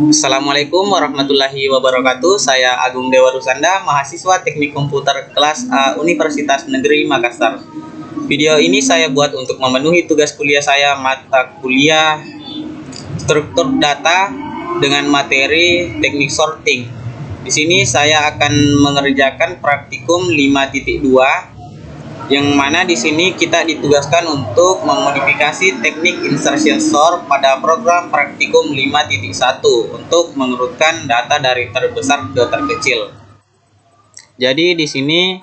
Assalamualaikum warahmatullahi wabarakatuh. Saya Agung Dewa Rusanda, mahasiswa Teknik Komputer kelas A Universitas Negeri Makassar. Video ini saya buat untuk memenuhi tugas kuliah saya mata kuliah struktur data dengan materi teknik sorting. Di sini saya akan mengerjakan praktikum 5.2 yang mana di sini kita ditugaskan untuk memodifikasi teknik insertion sort pada program praktikum 5.1 untuk mengurutkan data dari terbesar ke terkecil. Jadi di sini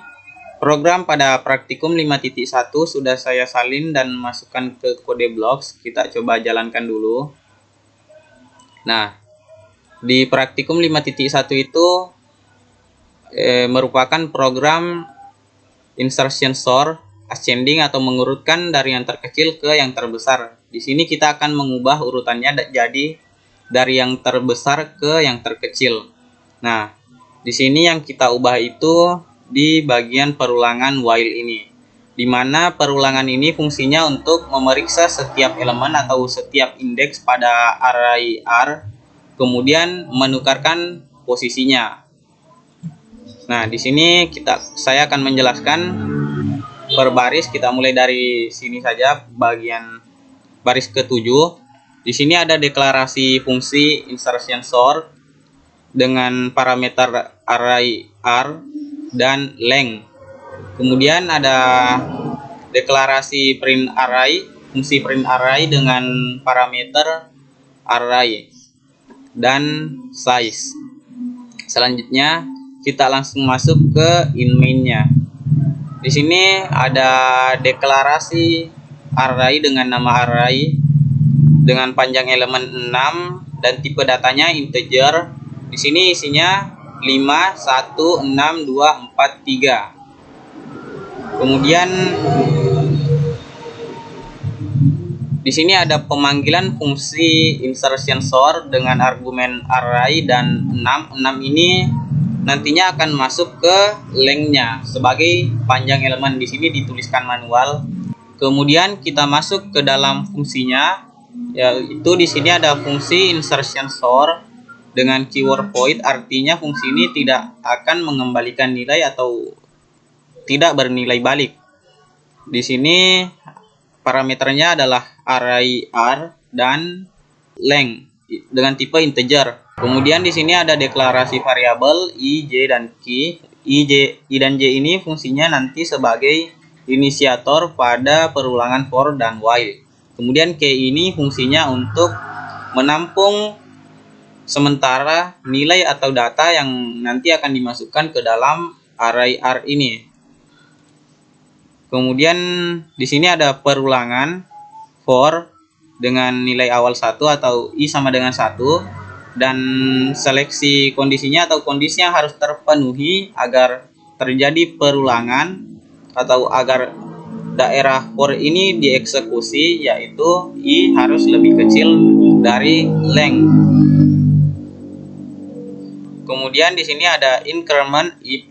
program pada praktikum 5.1 sudah saya salin dan masukkan ke kode blocks. Kita coba jalankan dulu. Nah, di praktikum 5.1 itu merupakan program insertion sort ascending atau mengurutkan dari yang terkecil ke yang terbesar. Di sini kita akan mengubah urutannya jadi dari yang terbesar ke yang terkecil. Nah, di sini yang kita ubah itu di bagian perulangan while ini, di mana perulangan ini fungsinya untuk memeriksa setiap elemen atau setiap indeks pada array R, kemudian menukarkan posisinya. Nah, di sini saya akan menjelaskan per baris. Kita mulai dari sini saja, bagian baris ke-7. Di sini ada deklarasi fungsi insertion sort dengan parameter array R dan length. Kemudian ada deklarasi print array, fungsi print array dengan parameter array dan size. Selanjutnya kita langsung masuk ke in main-nya. Di sini ada deklarasi array dengan nama array dengan panjang elemen 6 dan tipe datanya integer. Di sini isinya 5, 1, 6, 2, 4, 3. Kemudian di sini ada pemanggilan fungsi insertion sort dengan argumen array dan 6. 6 ini nantinya akan masuk ke length-nya sebagai panjang elemen. Di sini dituliskan manual. Kemudian kita masuk ke dalam fungsinya, yaitu di sini ada fungsi insertion sort dengan keyword void, artinya fungsi ini tidak akan mengembalikan nilai atau tidak bernilai balik. Di sini parameternya adalah array R dan length dengan tipe integer. Kemudian di sini ada deklarasi variabel i, j, dan k. I dan j ini fungsinya nanti sebagai inisiator pada perulangan for dan while. Kemudian k ini fungsinya untuk menampung sementara nilai atau data yang nanti akan dimasukkan ke dalam array R ini. Kemudian di sini ada perulangan for dengan nilai awal 1 atau i sama dengan 1, dan seleksi kondisinya atau kondisi yang harus terpenuhi agar terjadi perulangan atau agar daerah for ini dieksekusi, yaitu i harus lebih kecil dari length. Kemudian di sini ada increment i++.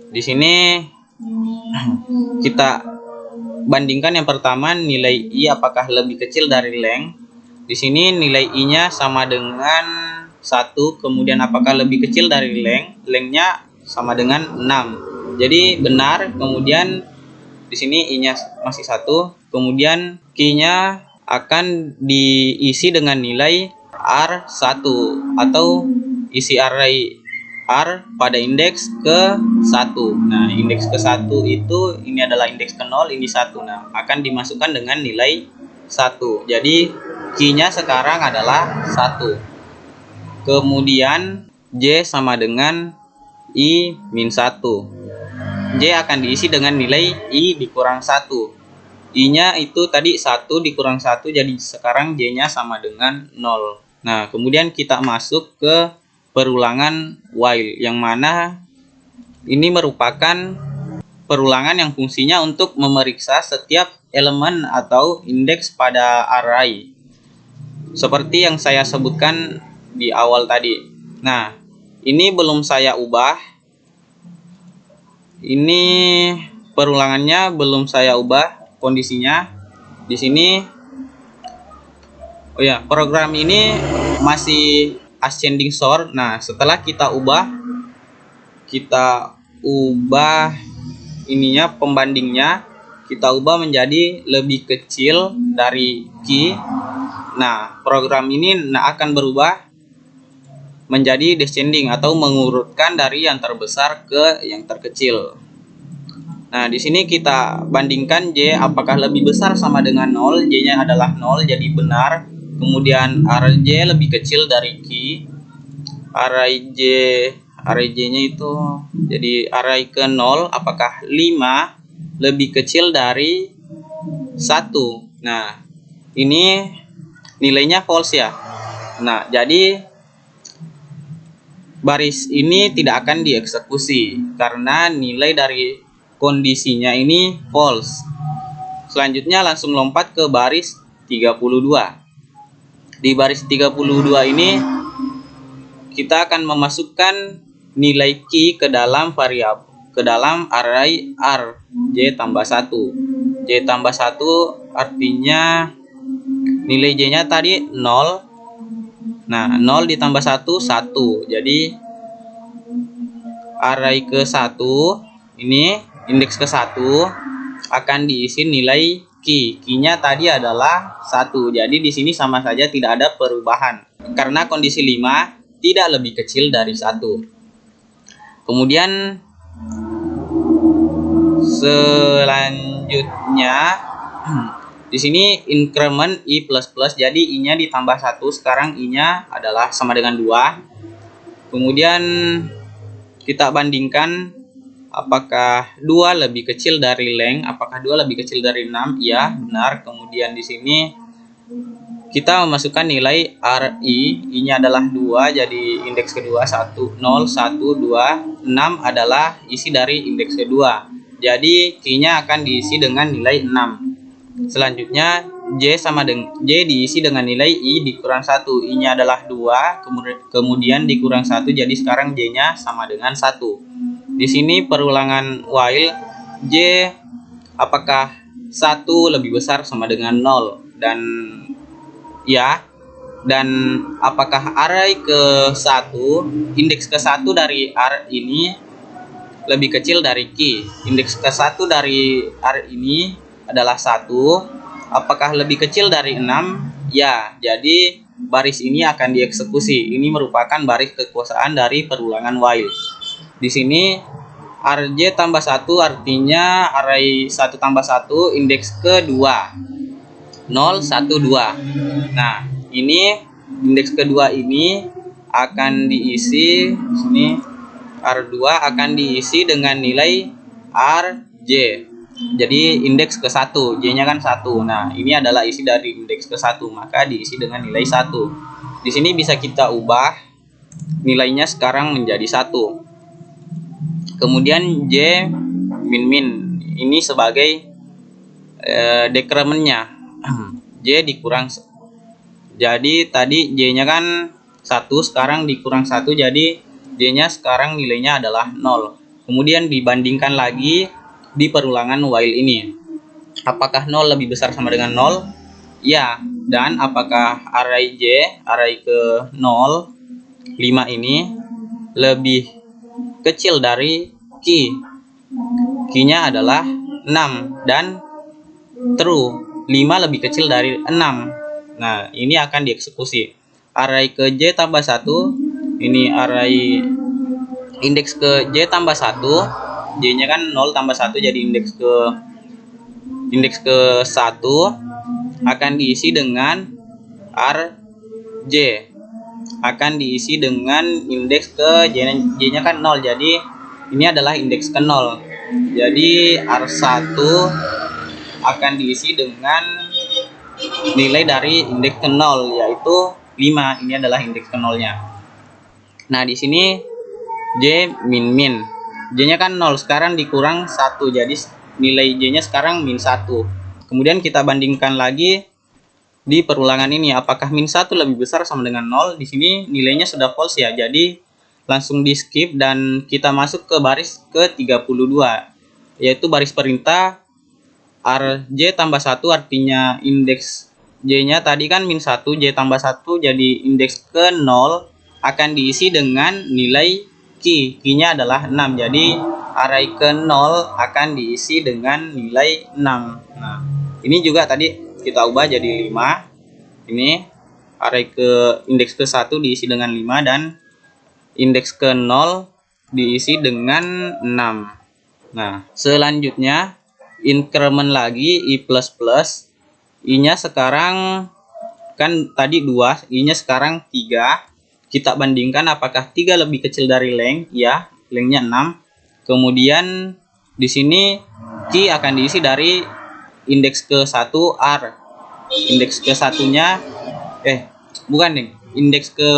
Di sini kita bandingkan yang pertama, nilai i apakah lebih kecil dari length. Di sini nilai i-nya sama dengan 1, kemudian apakah lebih kecil dari length. Length-nya sama dengan 6. Jadi benar. Kemudian di sini i-nya masih 1, kemudian key-nya akan diisi dengan nilai R1 atau isi array R pada indeks ke-1. Nah, indeks ke-1 itu ini adalah indeks ke-0, ini 1. Nah, akan dimasukkan dengan nilai 1. Jadi key-nya sekarang adalah 1. Kemudian J sama dengan I min 1. J akan diisi dengan nilai I dikurang 1. I-nya itu tadi 1 dikurang 1, jadi sekarang J-nya sama dengan 0. Nah, kemudian kita masuk ke perulangan while, yang mana ini merupakan perulangan yang fungsinya untuk memeriksa setiap elemen atau indeks pada array, seperti yang saya sebutkan di awal tadi. Nah, ini belum saya ubah. Ini perulangannya belum saya ubah kondisinya. Di sini Oh ya, program ini masih ascending sort. Nah, setelah kita ubah ininya, pembandingnya kita ubah menjadi lebih kecil dari key. Nah, program ini akan berubah menjadi descending atau mengurutkan dari yang terbesar ke yang terkecil. Nah, di sini kita bandingkan J apakah lebih besar sama dengan 0, J-nya adalah 0 jadi benar. Kemudian RJ lebih kecil dari Q. Array J-nya itu jadi array ke 0 apakah 5 lebih kecil dari 1. Nah, ini nilainya false ya. Nah, jadi baris ini tidak akan dieksekusi karena nilai dari kondisinya ini false. Selanjutnya langsung lompat ke baris 32. Di baris 32 ini kita akan memasukkan nilai key ke dalam variabel, ke dalam array r j tambah 1. J tambah 1 artinya nilai j-nya tadi 0. Nah, 0 ditambah 1, 1. Jadi array ke 1 ini, indeks ke 1 akan diisi nilai key. Key-nya tadi adalah 1. Jadi di sini sama saja tidak ada perubahan karena kondisi 5 tidak lebih kecil dari 1. Kemudian selanjutnya di sini increment i++, jadi i-nya ditambah 1, sekarang i-nya adalah sama dengan 2. Kemudian kita bandingkan apakah 2 lebih kecil dari length, apakah 2 lebih kecil dari 6? Iya, benar. Kemudian di sini kita memasukkan nilai ri, i-nya adalah 2, jadi indeks kedua 1, 0, 1, 2, 6 adalah isi dari indeks kedua. Jadi key-nya akan diisi dengan nilai 6. Selanjutnya J sama dengan J diisi dengan nilai I dikurang 1. I-nya adalah 2, kemudian dikurang 1, jadi sekarang J-nya sama dengan 1. Di sini perulangan while J apakah 1 lebih besar sama dengan 0 dan ya, dan apakah array ke 1, indeks ke 1 dari R ini lebih kecil dari key. Indeks ke 1 dari R ini adalah 1. Apakah lebih kecil dari 6? Ya, jadi baris ini akan dieksekusi. Ini merupakan baris kekuasaan dari perulangan while. Di sini RJ tambah 1 artinya array 1 tambah 1 indeks kedua 0, 1, 2. Nah, ini indeks kedua ini akan diisi sini R2 akan diisi dengan nilai RJ. Jadi indeks ke 1, J-nya kan 1. Nah, ini adalah isi dari indeks ke 1, maka diisi dengan nilai 1. Di sini bisa kita ubah nilainya sekarang menjadi 1. Kemudian J min ini sebagai dekremennya. J dikurang, jadi tadi J-nya kan 1, sekarang dikurang 1, jadi J-nya sekarang nilainya adalah 0. Kemudian dibandingkan lagi di perulangan while ini. Apakah 0 lebih besar sama dengan 0? Ya. Dan apakah array J, array ke 0, 5 ini lebih kecil dari key? Key-nya adalah 6 dan true. 5 lebih kecil dari 6. Nah, ini akan dieksekusi. Array ke J tambah 1, ini array indeks ke J tambah 1, J-nya kan 0 tambah 1, jadi indeks ke 1 akan diisi dengan RJ. Akan diisi dengan indeks ke J-nya kan 0, jadi ini adalah indeks ke 0. Jadi R1 akan diisi dengan nilai dari indeks ke 0 yaitu 5. Ini adalah indeks ke 0-nya. Nah, di sini J min. J-nya kan 0, sekarang dikurang 1, jadi nilai J-nya sekarang min 1. Kemudian kita bandingkan lagi di perulangan ini, apakah min 1 lebih besar sama dengan 0? Di sini nilainya sudah false ya, jadi langsung di skip dan kita masuk ke baris ke 32, yaitu baris perintah RJ tambah 1 artinya indeks J-nya tadi kan min 1, J tambah 1, jadi indeks ke 0 akan diisi dengan nilai Q-nya adalah 6. Jadi array ke 0 akan diisi dengan nilai 6. Nah, ini juga tadi kita ubah jadi 5. Ini array ke indeks ke 1 diisi dengan 5 dan indeks ke 0 diisi dengan 6. Nah, selanjutnya increment lagi I++. I-nya sekarang kan tadi 2, I-nya sekarang 3. Kita bandingkan apakah 3 lebih kecil dari length? Ya, length-nya 6. Kemudian di sini Q akan diisi dari indeks ke 1 R. Indeks ke satunya bukan nih. Indeks ke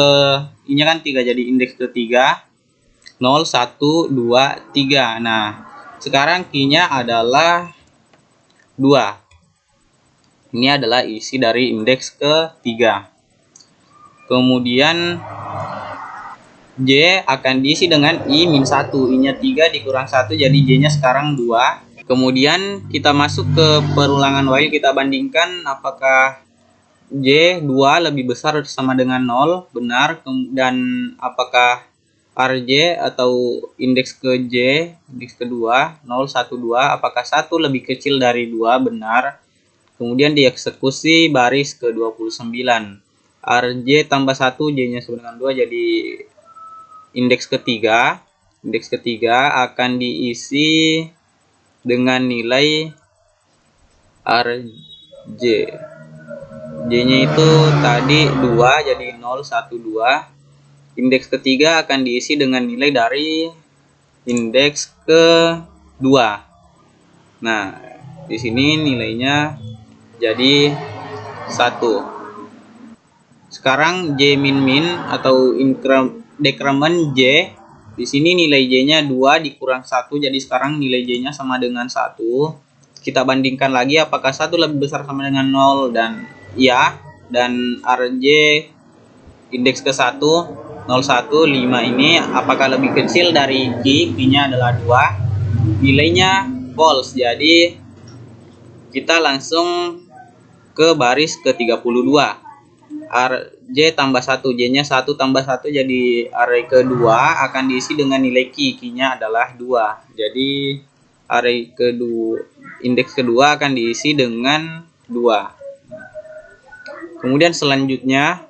I-nya kan 3, jadi indeks ke 3 0 1 2 3. Nah, sekarang Q-nya adalah 2. Ini adalah isi dari indeks ke-3. Kemudian J akan diisi dengan I-1. I-nya 3 dikurang 1, jadi J-nya sekarang 2. Kemudian kita masuk ke perulangan while, kita bandingkan apakah J 2 lebih besar sama dengan 0, benar. Dan apakah RJ atau indeks ke J, indeks kedua 0 1 2, apakah 1 lebih kecil dari 2, benar. Kemudian dieksekusi baris ke-29. RJ tambah 1, J-nya sama dengan 2, jadi indeks ketiga. Indeks ketiga akan diisi dengan nilai RJ. J-nya itu tadi 2, jadi 0 1 2. Indeks ketiga akan diisi dengan nilai dari indeks kedua. Nah, di sini nilainya jadi 1. Sekarang J min min atau decrement J. Di sini nilai J-nya 2 dikurang 1, jadi sekarang nilai J-nya sama dengan 1. Kita bandingkan lagi apakah 1 lebih besar sama dengan 0, dan iya. Dan RJ indeks ke 1 0 1 5 ini apakah lebih kecil dari Q-nya adalah 2. Nilainya false, jadi kita langsung ke baris ke-32. RJ tambah 1, J-nya 1 tambah 1, jadi array kedua akan diisi dengan nilai Q-nya adalah 2. Jadi array kedua, indeks kedua akan diisi dengan 2. Kemudian selanjutnya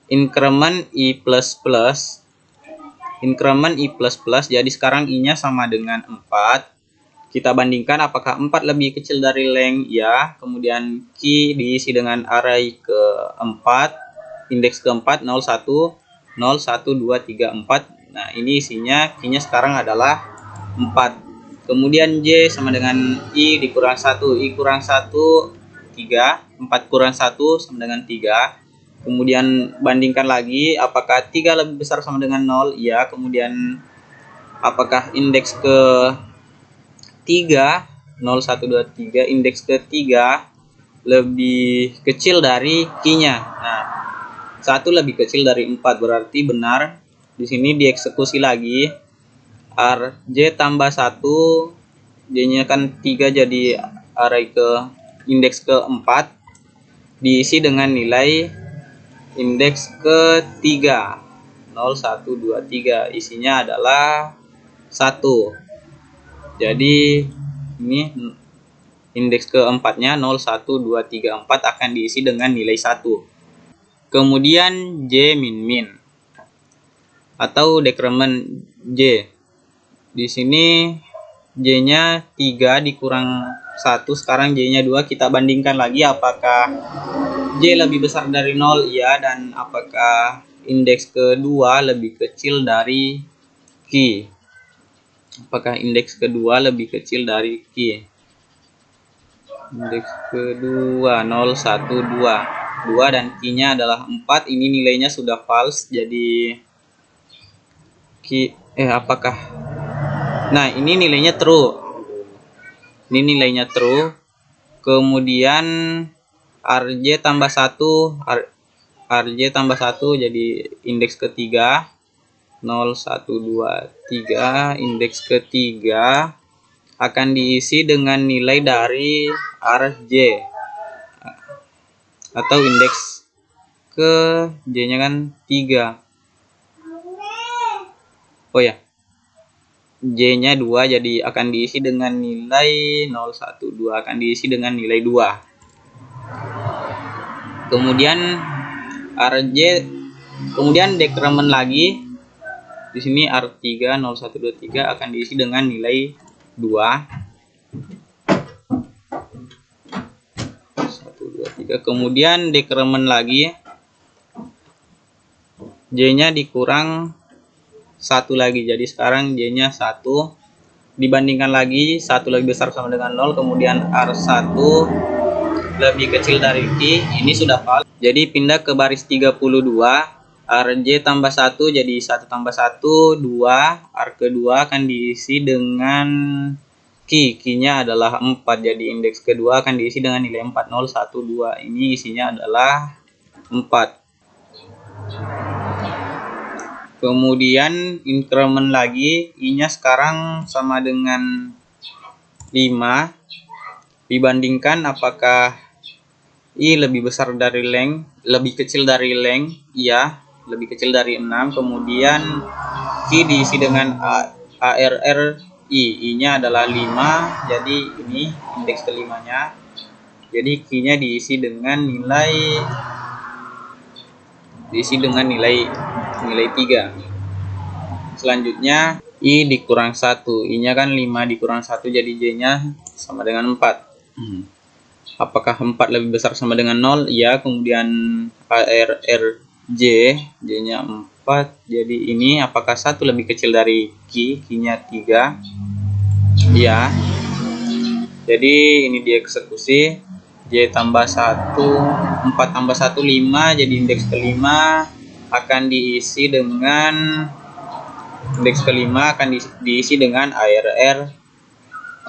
increment I++. Increment I++, jadi sekarang I-nya sama dengan 4. Kita bandingkan apakah 4 lebih kecil dari length, ya. Kemudian Q diisi dengan array ke-4, indeks ke-4 0 1 0 1 2 3 4. Nah, ini isinya Q-nya sekarang adalah 4. Kemudian J sama dengan I dikurang 1, I kurang 1 3, 4 kurang 1 sama dengan 3. Kemudian bandingkan lagi apakah 3 lebih besar sama dengan 0, ya. Kemudian apakah indeks ke 3 0 1 2 3, indeks ketiga lebih kecil dari Q-nya. Nah, 1 lebih kecil dari 4, berarti benar. Di sini dieksekusi lagi. RJ tambah 1, J-nya kan 3, jadi array ke indeks ke-4 diisi dengan nilai indeks ketiga 0 1 2 3. Isinya adalah 1. Jadi ini indeks keempatnya 0 1 2 3 4 akan diisi dengan nilai 1. Kemudian J min min atau decrement J. Di sini J-nya 3 dikurang 1, sekarang J-nya 2. Kita bandingkan lagi apakah J lebih besar dari 0, iya. Dan apakah indeks kedua lebih kecil dari Q. Apakah indeks kedua lebih kecil dari Q? Indeks kedua 0 1 2 2 dan Q-nya adalah 4. Ini nilainya sudah false, jadi Q apakah, nah ini nilainya true. Ini nilainya true. Kemudian RJ tambah 1, RJ tambah 1, jadi indeks ketiga 0 1 2 3. Indeks ketiga akan diisi dengan nilai dari RJ. atau indeks ke J-nya kan 3. Oh ya, J-nya 2 jadi akan diisi dengan nilai 0, 1, 2 akan diisi dengan nilai 2. Kemudian RJ, kemudian dekremen lagi. Di sini R3 0, 1, 2, 3 akan diisi dengan nilai 2. 1, 2, 3. Kemudian dekremen lagi. J-nya dikurang 1 lagi. Jadi sekarang J-nya 1. Dibandingkan lagi 1 lebih besar sama dengan 0. Kemudian R1 lebih kecil dari Q. Ini sudah false. Jadi pindah ke baris 32. RJ tambah 1 jadi 1 tambah 1 2. R kedua akan diisi dengan Q. Q-nya adalah 4. Jadi indeks kedua akan diisi dengan nilai 4. 0, 1, 2. Ini isinya adalah 4. Kemudian increment lagi, I-nya sekarang sama dengan 5. Dibandingkan apakah I lebih besar dari length, lebih kecil dari length? Iya, lebih kecil dari 6. Kemudian Q diisi dengan ARR I. I-nya adalah 5. Jadi ini indeks kelimanya. Jadi Q-nya diisi dengan nilai 3. Selanjutnya I dikurang 1. I-nya kan 5 dikurang 1 jadi J-nya sama dengan 4. Apakah 4 lebih besar sama dengan 0? Iya. Kemudian ARR J-nya 4. Jadi ini apakah 1 lebih kecil dari Q? Q-nya 3. Iya. Jadi ini dieksekusi. J tambah 1, 4 tambah 1, 5. Jadi indeks kelima akan diisi dengan diisi dengan ARR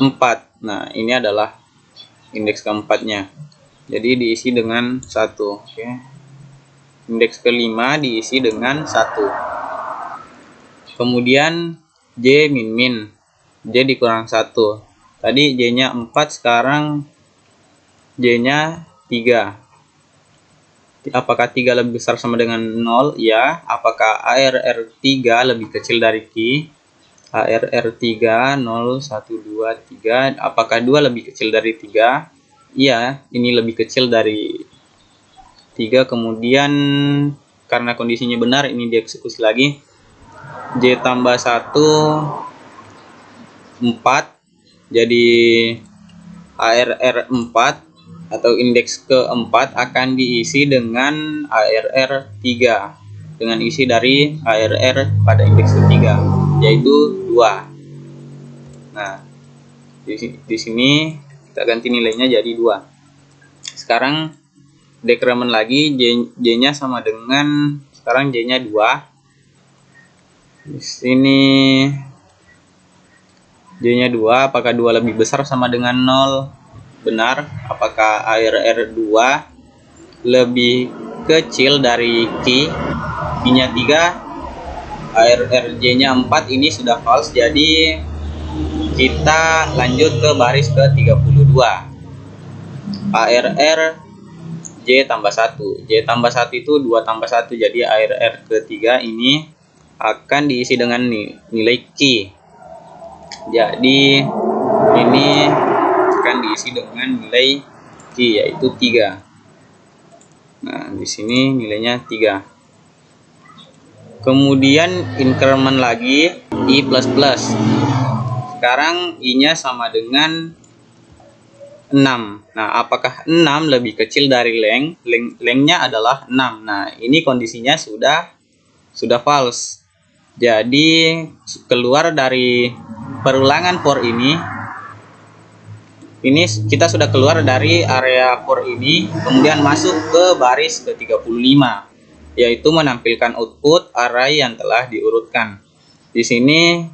4. Nah, ini adalah indeks keempatnya. Jadi diisi dengan 1. Oke. Indeks kelima diisi dengan 1. Kemudian J min. J dikurang 1. Tadi J-nya 4, sekarang J-nya 3. Apakah 3 lebih besar sama dengan 0? Ya. Apakah ARR 3 lebih kecil dari Q? ARR 3 0, 1, 2, 3. Apakah 2 lebih kecil dari 3? Iya, ini lebih kecil dari 3. Kemudian karena kondisinya benar, ini dieksekusi lagi. J tambah 1 4. Jadi ARR 4 atau indeks keempat akan diisi dengan ARR 3 dengan isi dari ARR pada indeks ketiga, yaitu 2. Nah, di sini kita ganti nilainya jadi 2. Sekarang dekremen lagi, J-nya sama dengan, sekarang J-nya 2. Di sini J-nya 2, apakah 2 lebih besar sama dengan 0? Benar. Apakah ARR 2 lebih kecil dari Q? Q-nya 3, ARR J-nya 4. Ini sudah false. Jadi kita lanjut ke baris ke-32. ARR J tambah 1. J tambah 1 itu 2 tambah 1. Jadi ARR ketiga ini akan diisi dengan nilai Q. Jadi ini akan diisi dengan nilai Q, yaitu 3. Nah, di sini nilainya 3. Kemudian increment lagi I++. Sekarang I-nya sama dengan 6. Nah, apakah 6 lebih kecil dari length? Length-nya adalah 6. Nah, ini kondisinya sudah false. Jadi keluar dari perulangan for ini kita sudah keluar dari area for ini, kemudian masuk ke baris ke-35, yaitu menampilkan output array yang telah diurutkan. Di sini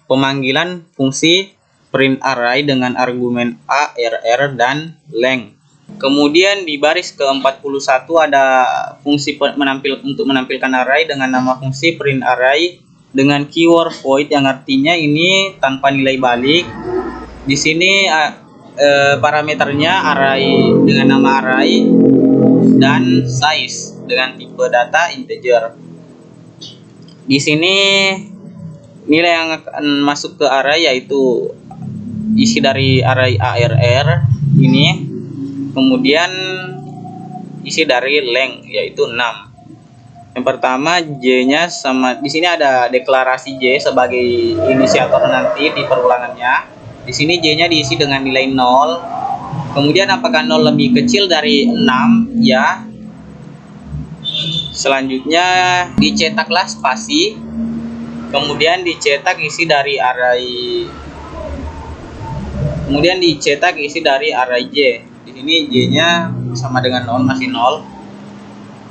pemanggilan fungsi print array dengan argumen ARR dan length. Kemudian di baris ke-41 ada fungsi untuk menampilkan array dengan nama fungsi print array dengan keyword void, yang artinya ini tanpa nilai balik. Di sini parameternya array dengan nama array dan size dengan tipe data integer. Di sini nilai yang akan masuk ke array yaitu isi dari array ARR ini, kemudian isi dari length yaitu 6. Yang pertama J-nya sama, di sini ada deklarasi J sebagai inisiator nanti di perulangannya. Di sini J-nya diisi dengan nilai 0. Kemudian apakah 0 lebih kecil dari 6? Ya. Selanjutnya dicetaklah spasi. Kemudian dicetak isi dari array. Kemudian dicetak isi dari array J. Di sini J-nya sama dengan 0, masih 0.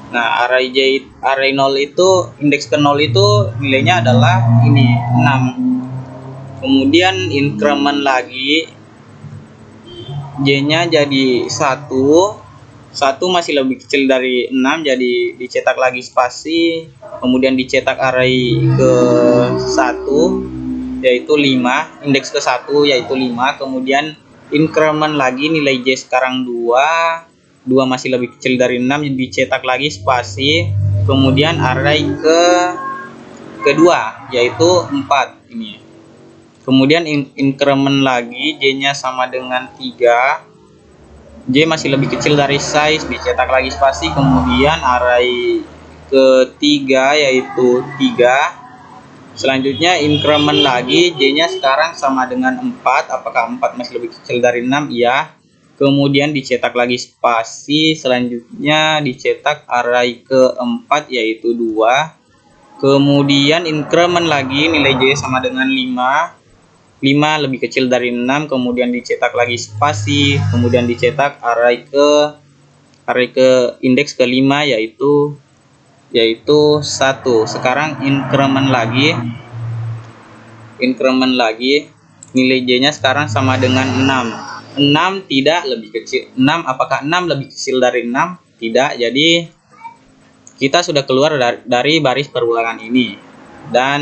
Nah, array 0 itu, indeks ke 0 itu nilainya adalah ini 6. Kemudian increment lagi, J-nya jadi 1. 1 masih lebih kecil dari 6, jadi dicetak lagi spasi. Kemudian dicetak array ke 1 yaitu 5, indeks ke 1 yaitu 5. Kemudian increment lagi, nilai J sekarang 2 masih lebih kecil dari 6, jadi dicetak lagi spasi. Kemudian array kedua yaitu 4 ini. Kemudian increment lagi, J-nya sama dengan 3. J masih lebih kecil dari size, dicetak lagi spasi. Kemudian array ketiga yaitu 3. Selanjutnya increment lagi, J-nya sekarang sama dengan 4. Apakah 4 masih lebih kecil dari 6? Iya. Kemudian dicetak lagi spasi. Selanjutnya dicetak array keempat yaitu 2. Kemudian increment lagi, nilai J sama dengan 5. 5 lebih kecil dari 6. Kemudian dicetak lagi spasi. Kemudian dicetak array ke indeks ke-5 yaitu 1. Sekarang increment lagi, nilai J-nya sekarang sama dengan 6. 6 tidak lebih kecil 6. Apakah 6 lebih kecil dari 6? Tidak. Jadi kita sudah keluar dari baris perulangan ini dan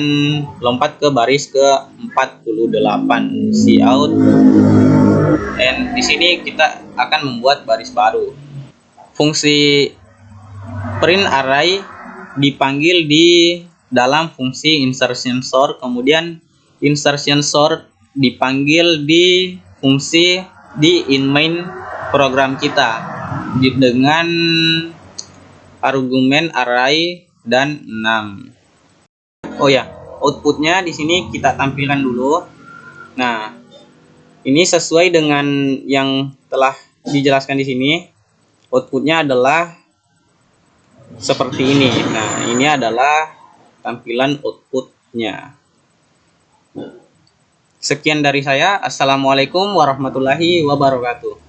lompat ke baris ke-48, cout. Dan di sini kita akan membuat baris baru. Fungsi print array dipanggil di dalam fungsi insertion sort. Kemudian insertion sort dipanggil di fungsi di inmain program kita dengan argumen array dan 6. Oh ya, outputnya di sini kita tampilkan dulu. Nah, ini sesuai dengan yang telah dijelaskan di sini. Outputnya adalah seperti ini. Nah, ini adalah tampilan outputnya. Sekian dari saya. Assalamualaikum warahmatullahi wabarakatuh.